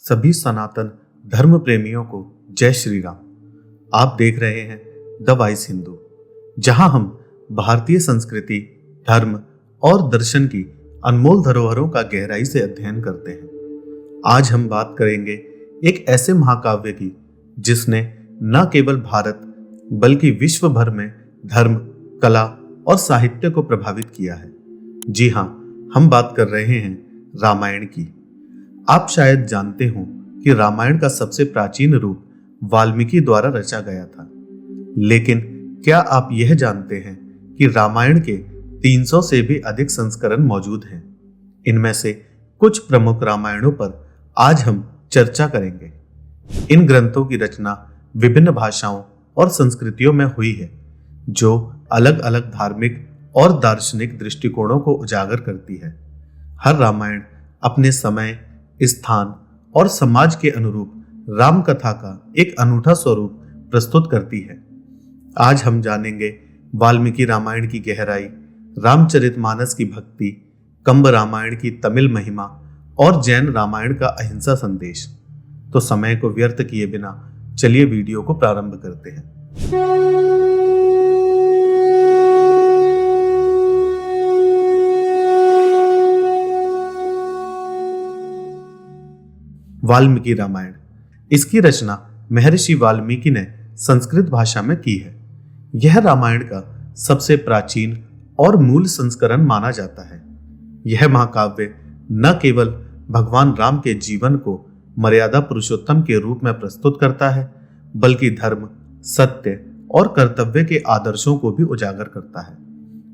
सभी सनातन धर्म प्रेमियों को जय श्री राम। आप देख रहे हैं द वॉइस हिंदू, जहां हम भारतीय संस्कृति, धर्म और दर्शन की अनमोल धरोहरों का गहराई से अध्ययन करते हैं। आज हम बात करेंगे एक ऐसे महाकाव्य की जिसने न केवल भारत बल्कि विश्व भर में धर्म, कला और साहित्य को प्रभावित किया है। जी हाँ, हम बात कर रहे हैं रामायण की। आप शायद जानते हो कि रामायण का सबसे प्राचीन रूप वाल्मीकि द्वारा रचा गया था, लेकिन क्या आप यह जानते हैं कि रामायण के 300 से भी अधिक संस्करण मौजूद हैं। इनमें से कुछ प्रमुख रामायणों पर आज हम चर्चा करेंगे। इन ग्रंथों की रचना विभिन्न भाषाओं और संस्कृतियों में हुई है, जो अलग अलग धार्मिक और दार्शनिक दृष्टिकोणों को उजागर करती है। हर रामायण अपने समय, स्थान और समाज के अनुरूप राम कथा का एक अनूठा स्वरूप प्रस्तुत करती है। आज हम जानेंगे वाल्मीकि रामायण की गहराई, रामचरितमानस की भक्ति, कंब रामायण की तमिल महिमा और जैन रामायण का अहिंसा संदेश। तो समय को व्यर्थ किए बिना चलिए वीडियो को प्रारंभ करते हैं। वाल्मीकि रामायण, इसकी रचना महर्षि वाल्मीकि ने संस्कृत भाषा में की है। यह रामायण का सबसे प्राचीन और मूल संस्करण माना जाता है। यह महाकाव्य न केवल भगवान राम के जीवन को मर्यादा पुरुषोत्तम के रूप में प्रस्तुत करता है, बल्कि धर्म, सत्य और कर्तव्य के आदर्शों को भी उजागर करता है।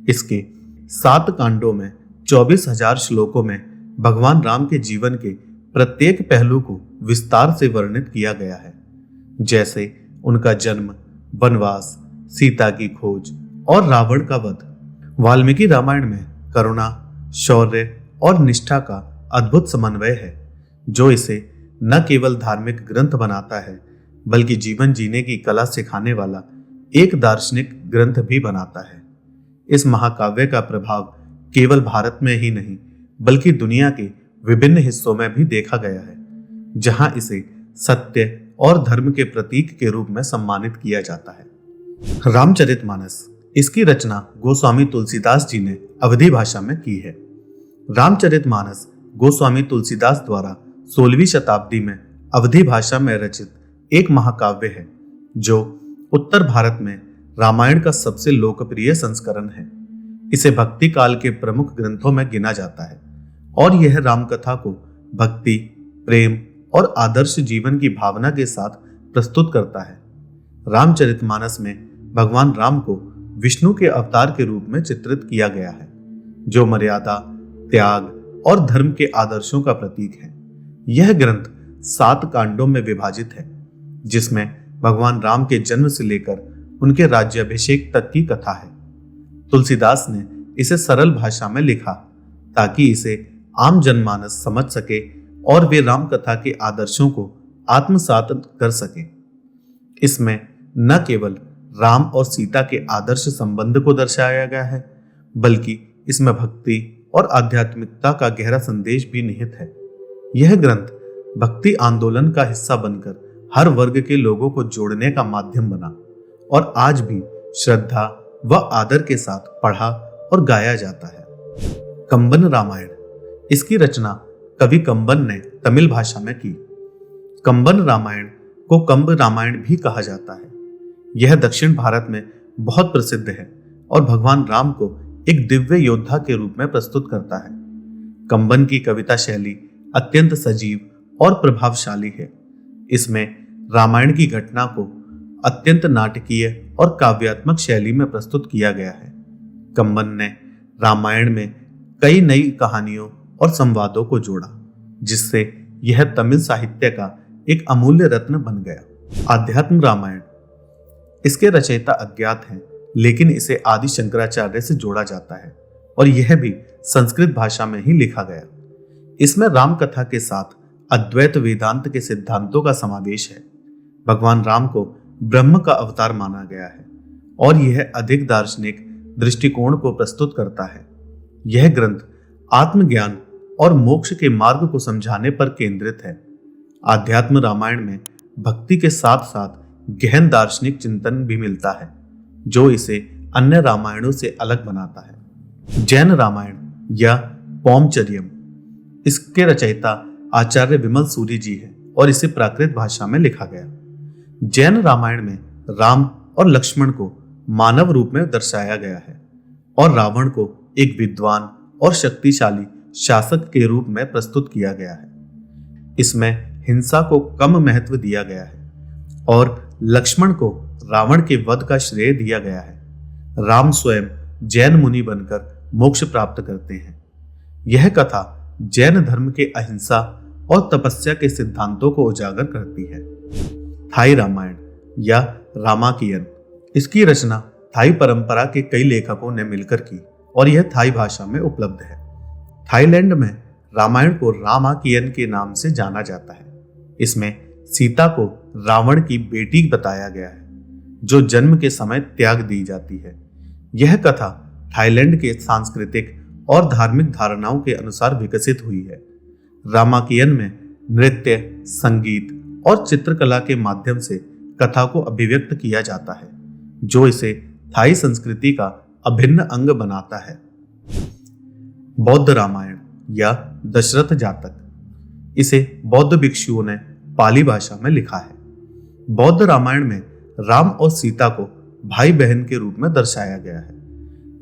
इसके 7 कांडों में 24,000 श्लोकों में भगवान राम के जीवन के प्रत्येक पहलू को विस्तार से वर्णित किया गया है, जैसे उनका जन्म, वनवास, सीता की खोज और रावण का वध। वाल्मीकि रामायण में करुणा, शौर्य और निष्ठा का अद्भुत समन्वय है, जो इसे न केवल धार्मिक ग्रंथ बनाता है, बल्कि जीवन जीने की कला सिखाने वाला एक दार्शनिक ग्रंथ भी बनाता है। इस महाकाव्य का प्रभाव केवल भारत में ही नहीं, बल्कि दुनिया के विभिन्न हिस्सों में भी देखा गया है, जहां इसे सत्य और धर्म के प्रतीक के रूप में सम्मानित किया जाता है। रामचरितमानस, इसकी रचना गोस्वामी तुलसीदास जी ने अवधी भाषा में की है। रामचरितमानस गोस्वामी तुलसीदास द्वारा 16वीं शताब्दी में अवधी भाषा में रचित एक महाकाव्य है, जो उत्तर भारत में रामायण का सबसे लोकप्रिय संस्करण है। इसे भक्ति काल के प्रमुख ग्रंथों में गिना जाता है और यह रामकथा को भक्ति, प्रेम और आदर्श जीवन की भावना के साथ प्रस्तुत करता है। रामचरितमानस में भगवान राम को विष्णु के अवतार के रूप में चित्रित किया गया है, जो मर्यादा, त्याग और धर्म के आदर्शों का प्रतीक है। यह ग्रंथ 7 कांडों में विभाजित है, जिसमें भगवान राम के जन्म से लेकर उनके राज्याभिषेक तक की कथा है। तुलसीदास ने इसे सरल भाषा में लिखा ताकि इसे आम जनमानस समझ सके और वे राम कथा के आदर्शों को आत्मसात कर सके। इसमें न केवल राम और सीता के आदर्श संबंध को दर्शाया गया है, बल्कि इसमें भक्ति और आध्यात्मिकता का गहरा संदेश भी निहित है। यह ग्रंथ भक्ति आंदोलन का हिस्सा बनकर हर वर्ग के लोगों को जोड़ने का माध्यम बना और आज भी श्रद्धा व आदर के साथ पढ़ा और गाया जाता है। कंबन रामायण, इसकी रचना कवि कंबन ने तमिल भाषा में की। कंबन रामायण को कंब रामायण भी कहा जाता है। यह दक्षिण भारत में बहुत प्रसिद्ध है और भगवान राम को एक दिव्य योद्धा के रूप में प्रस्तुत करता है। कंबन की कविता शैली अत्यंत सजीव और प्रभावशाली है। इसमें रामायण की घटना को अत्यंत नाटकीय और काव्यात्मक शैली में प्रस्तुत किया गया है। कंबन ने रामायण में कई नई कहानियों और संवादों को जोड़ा, जिससे यह तमिल साहित्य का एक अमूल्य रत्न बन गया। आध्यात्म रामायण, इसके रचयिता अज्ञात हैं, लेकिन इसे आदि शंकराचार्य से जोड़ा जाता है और यह भी संस्कृत भाषा में ही लिखा गया। इसमें राम कथा के साथ अद्वैत वेदांत के सिद्धांतों का समावेश है। भगवान राम को ब्रह्म का अवतार माना गया है और यह अधिक दार्शनिक दृष्टिकोण को प्रस्तुत करता है। यह ग्रंथ आत्मज्ञान और मोक्ष के मार्ग को समझाने पर केंद्रित है। आध्यात्म रामायण में भक्ति के साथ साथ गहन दार्शनिक चिंतन भी मिलता है, जो इसे अन्य रामायणों से अलग बनाता है। जैन रामायण या पौमचर्यम, इसके रचयिता आचार्य विमल सूरी जी है और इसे प्राकृत भाषा में लिखा गया। जैन रामायण में राम और लक्ष्मण को मानव रूप में दर्शाया गया है और रावण को एक विद्वान और शक्तिशाली शासक के रूप में प्रस्तुत किया गया है। इसमें हिंसा को कम महत्व दिया गया है और लक्ष्मण को रावण के वध का श्रेय दिया गया है। राम स्वयं जैन मुनि बनकर मोक्ष प्राप्त करते हैं। यह कथा जैन धर्म के अहिंसा और तपस्या के सिद्धांतों को उजागर करती है। थाई रामायण या रामाकियन, इसकी रचना थाई परंपरा के कई लेखकों ने मिलकर की और यह थाई भाषा में उपलब्ध है। थाईलैंड में रामायण को रामाकियन के नाम से जाना जाता है। इसमें सीता को रावण की बेटी बताया गया है, जो जन्म के समय त्याग दी जाती है। यह कथा थाईलैंड के सांस्कृतिक और धार्मिक धारणाओं के अनुसार विकसित हुई है। रामाकियन में नृत्य, संगीत और चित्रकला के माध्यम से कथा को अभिव्यक्त किया जाता है, जो इसे थाई संस्कृति का अभिन्न अंग बनाता है। बौद्ध रामायण या दशरथ जातक, इसे बौद्ध भिक्षुओं ने पाली भाषा में लिखा है। बौद्ध रामायण में राम और सीता को भाई बहन के रूप में दर्शाया गया है।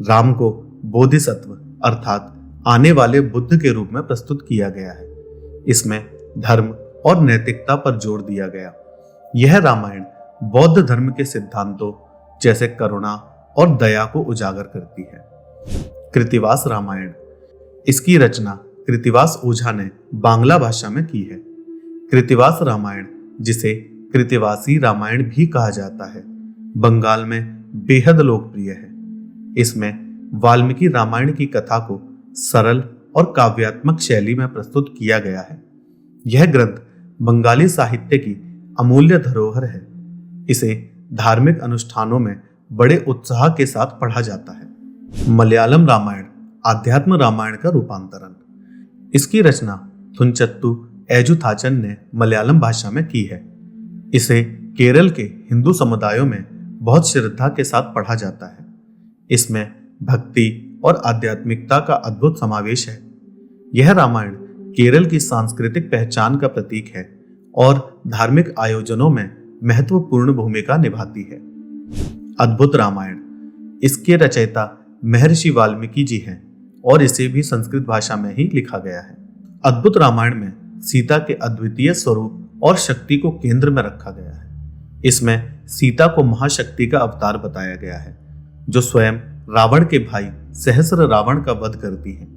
राम को बोधिसत्व अर्थात आने वाले बुद्ध के रूप में प्रस्तुत किया गया है। इसमें धर्म और नैतिकता पर जोर दिया गया। यह रामायण बौद्ध धर्म के सिद्धांतों जैसे करुणा और दया को उजागर करती है। कृत्तिवास रामायण, इसकी रचना कृत्तिवास ओझा ने बांग्ला भाषा में की है। कृत्तिवास रामायण, जिसे कृत्तिवासी रामायण भी कहा जाता है, बंगाल में बेहद लोकप्रिय है। इसमें वाल्मीकि रामायण की कथा को सरल और काव्यात्मक शैली में प्रस्तुत किया गया है। यह ग्रंथ बंगाली साहित्य की अमूल्य धरोहर है। इसे धार्मिक अनुष्ठानों में बड़े उत्साह के साथ पढ़ा जाता है। मलयालम रामायण आध्यात्म रामायण का रूपांतरण, इसकी रचना थुनचत्तु एजुथाचन ने मलयालम भाषा में की है। इसे केरल के हिंदू समुदायों में बहुत श्रद्धा के साथ पढ़ा जाता है। इसमें भक्ति और आध्यात्मिकता का अद्भुत समावेश है। यह रामायण केरल की सांस्कृतिक पहचान का प्रतीक है और धार्मिक आयोजनों में महत्वपूर्ण भूमिका निभाती है। अद्भुत रामायण, इसके रचयिता महर्षि वाल्मीकि जी हैं और इसे भी संस्कृत भाषा में ही लिखा गया है। अद्भुत रामायण में सीता के अद्वितीय स्वरूप और शक्ति को केंद्र में रखा गया है। इसमें सीता को महाशक्ति का अवतार बताया गया है, जो स्वयं रावण के भाई सहस्र रावण का वध करती है।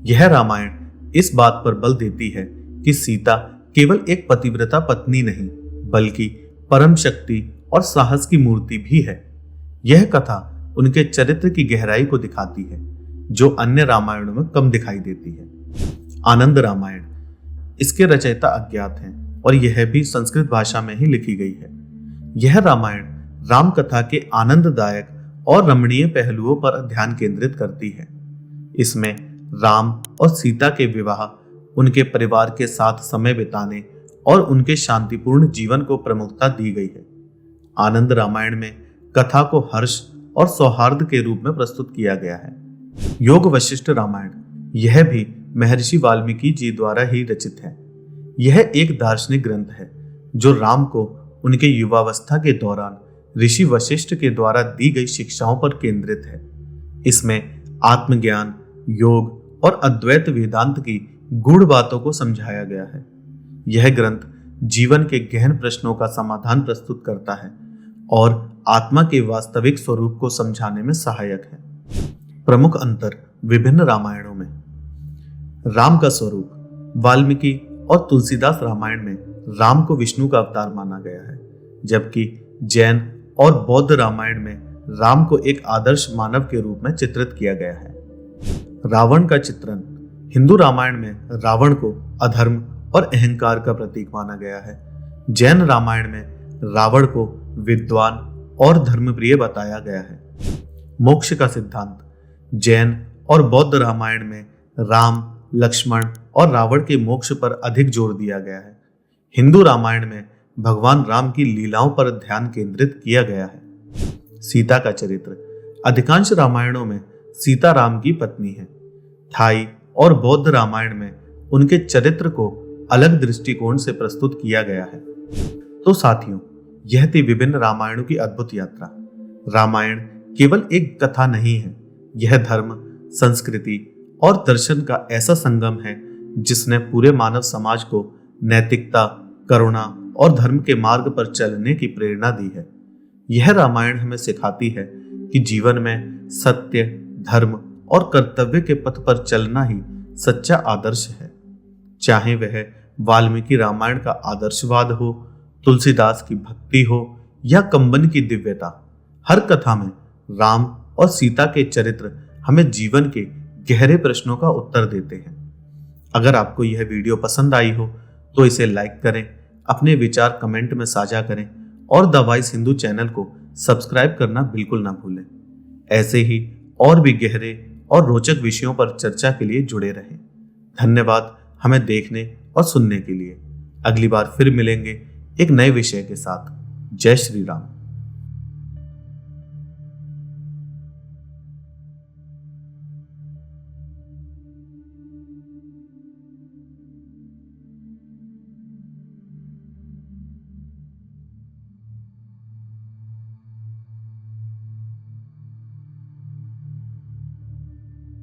यह रामायण इस बात पर बल देती है कि सीता केवल एक पतिव्रता पत्नी नहीं, बल्कि परम शक्ति और साहस की मूर्ति भी है। यह कथा उनके चरित्र की गहराई को दिखाती है, जो अन्य रामायणों में कम दिखाई देती है। आनंद रामायण, इसके रचयिता अज्ञात हैं और यह भी संस्कृत भाषा में ही लिखी गई है। यह रामायण राम कथा के आनंददायक और रमणीय पहलुओं पर ध्यान केंद्रित करती है। इसमें राम और सीता के विवाह, उनके परिवार के साथ समय बिताने और उनके शांतिपूर्ण जीवन को प्रमुखता दी गई है। आनंद रामायण में कथा को हर्ष और सौहार्द के रूप में प्रस्तुत किया गया है। योग वशिष्ठ रामायण, यह भी महर्षि वाल्मीकि जी द्वारा ही रचित है। यह एक दार्शनिक ग्रंथ है जो राम को उनके युवावस्था के दौरान ऋषि वशिष्ठ के द्वारा दी गई शिक्षाओं पर केंद्रित है। इसमें आत्मज्ञान, योग और अद्वैत वेदांत की गूढ़ बातों को समझाया गया है। यह ग्रंथ जीवन के गहन प्रश्नों का समाधान प्रस्तुत करता है और आत्मा के वास्तविक स्वरूप को समझाने में सहायक है। प्रमुख अंतर विभिन्न रामायणों में। राम का स्वरूप, वाल्मीकि और तुलसीदास रामायण में राम को विष्णु का अवतार माना गया है, जबकि जैन और बौद्ध रामायण में राम को एक आदर्श मानव के रूप में चित्रित किया गया है। रावण का चित्रण, हिंदू रामायण में रावण को अधर्म और अहंकार का प्रतीक माना गया है। जैन रामायण में रावण को विद्वान और धर्मप्रिय बताया गया है। मोक्ष का सिद्धांत, जैन और बौद्ध रामायण में राम, लक्ष्मण और रावण के मोक्ष पर अधिक जोर दिया गया है। हिंदू रामायण में भगवान राम की लीलाओं पर ध्यान केंद्रित किया गया है। सीता का चरित्र। अधिकांश रामायणों में सीता राम की पत्नी है। थाई और बौद्ध रामायण में उनके चरित्र को अलग दृष्टिकोण से प्रस्तुत किया गया है। तो साथियों, यह थी विभिन्न रामायणों की अद्भुत यात्रा। रामायण केवल एक कथा नहीं है, यह धर्म, संस्कृति और दर्शन का ऐसा संगम है जिसने पूरे मानव समाज को नैतिकता, करुणा और धर्म के मार्ग पर चलने की प्रेरणा दी है। यह रामायण हमें सिखाती है कि जीवन में सत्य, धर्म और कर्तव्य के पथ पर चलना ही सच्चा आदर्श है। चाहे वह वाल्मीकि रामायण का आदर्शवाद हो, तुलसीदास की भक्ति हो या कंबन की दिव्यता, हर कथा में राम और सीता के चरित्र हमें जीवन के गहरे प्रश्नों का उत्तर देते हैं। अगर आपको यह वीडियो पसंद आई हो तो इसे लाइक करें, अपने विचार कमेंट में साझा करें और द वॉइस हिंदू चैनल को सब्सक्राइब करना बिल्कुल ना भूलें। ऐसे ही और भी गहरे और रोचक विषयों पर चर्चा के लिए जुड़े रहें। धन्यवाद हमें देखने और सुनने के लिए। अगली बार फिर मिलेंगे एक नए विषय के साथ। जय श्री राम।